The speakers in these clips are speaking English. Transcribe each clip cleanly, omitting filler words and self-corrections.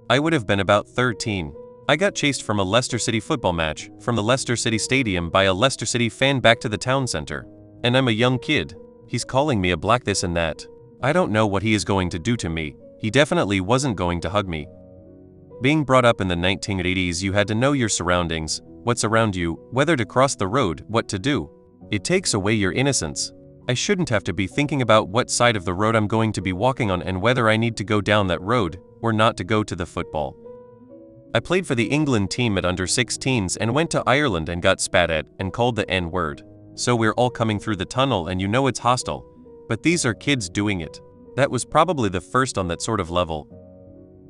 I would have been about 13. I got chased from a Leicester City football match, from the Leicester City Stadium by a Leicester City fan back to the town center. And I'm a young kid. He's calling me a black this and that. I don't know what he is going to do to me. He definitely wasn't going to hug me. Being brought up in the 1980s, you had to know your surroundings, what's around you, whether to cross the road, what to do. It takes away your innocence. I shouldn't have to be thinking about what side of the road I'm going to be walking on and whether I need to go down that road or not to go to the football. I played for the England team at under 16s and went to Ireland and got spat at and called the N-word. So we're all coming through the tunnel and you know it's hostile. But these are kids doing it. That was probably the first on that sort of level.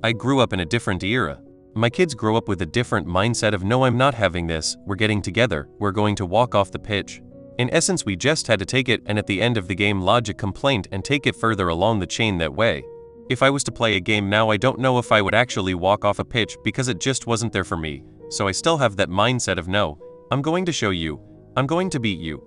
I grew up in a different era. My kids grow up with a different mindset of no, I'm not having this, we're getting together, we're going to walk off the pitch. In essence, we just had to take it and at the end of the game lodge a complaint and take it further along the chain that way. If I was to play a game now, I don't know if I would actually walk off a pitch because it just wasn't there for me. So I still have that mindset of no, I'm going to show you, I'm going to beat you.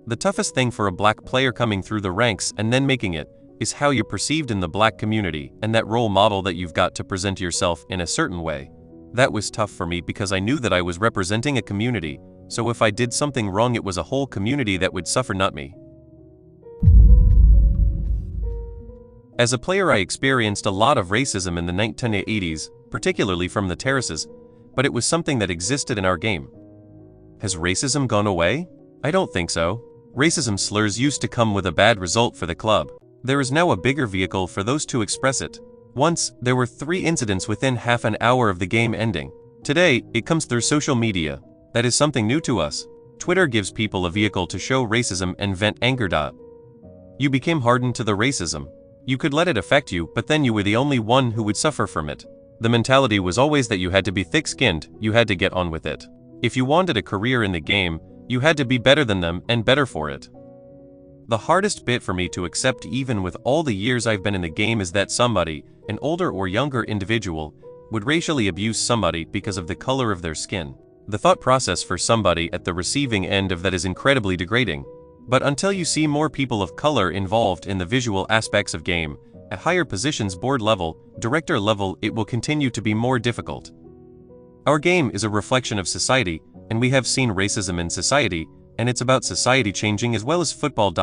The toughest thing for a black player coming through the ranks and then making it is how you're perceived in the black community and that role model that you've got to present yourself in a certain way. That was tough for me because I knew that I was representing a community, so if I did something wrong it was a whole community that would suffer, not me. As a player, I experienced a lot of racism in the 1980s, particularly from the terraces, but it was something that existed in our game. Has racism gone away? I don't think so. Racism slurs used to come with a bad result for the club. There is now a bigger vehicle for those to express it. Once, there were 3 incidents within half an hour of the game ending. Today, it comes through social media. That is something new to us. Twitter gives people a vehicle to show racism and vent anger. You became hardened to the racism. You could let it affect you, but then you were the only one who would suffer from it. The mentality was always that you had to be thick-skinned, you had to get on with it. If you wanted a career in the game, you had to be better than them and better for it. The hardest bit for me to accept, even with all the years I've been in the game, is that somebody, an older or younger individual, would racially abuse somebody because of the color of their skin. The thought process for somebody at the receiving end of that is incredibly degrading. But until you see more people of color involved in the visual aspects of game, at higher positions, board level, director level, it will continue to be more difficult. Our game is a reflection of society, and we have seen racism in society, and it's about society changing as well as football.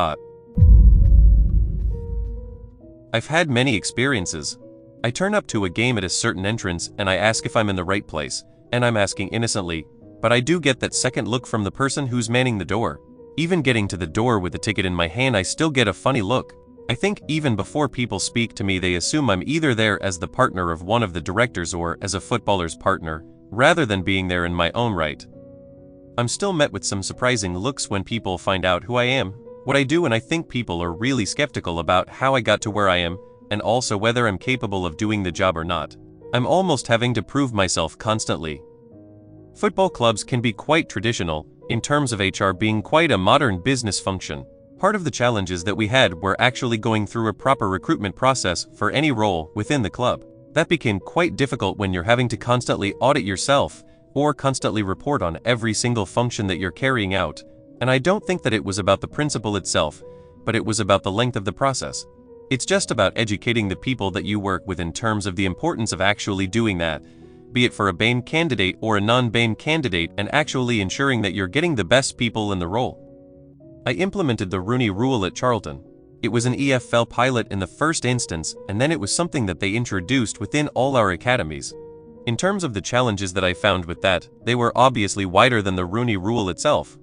I've had many experiences. I turn up to a game at a certain entrance and I ask if I'm in the right place, and I'm asking innocently, but I do get that second look from the person who's manning the door. Even getting to the door with the ticket in my hand, I still get a funny look. I think even before people speak to me, they assume I'm either there as the partner of one of the directors or as a footballer's partner, rather than being there in my own right. I'm still met with some surprising looks when people find out who I am, what I do, and I think people are really skeptical about how I got to where I am, and also whether I'm capable of doing the job or not. I'm almost having to prove myself constantly. Football clubs can be quite traditional, in terms of HR being quite a modern business function. Part of the challenges that we had were actually going through a proper recruitment process for any role within the club. That became quite difficult when you're having to constantly audit yourself, or constantly report on every single function that you're carrying out, and I don't think that it was about the principle itself, but it was about the length of the process. It's just about educating the people that you work with in terms of the importance of actually doing that, be it for a BAME candidate or a non-BAME candidate, and actually ensuring that you're getting the best people in the role. I implemented the Rooney Rule at Charlton. It was an EFL pilot in the first instance, and then it was something that they introduced within all our academies. In terms of the challenges that I found with that, they were obviously wider than the Rooney Rule itself.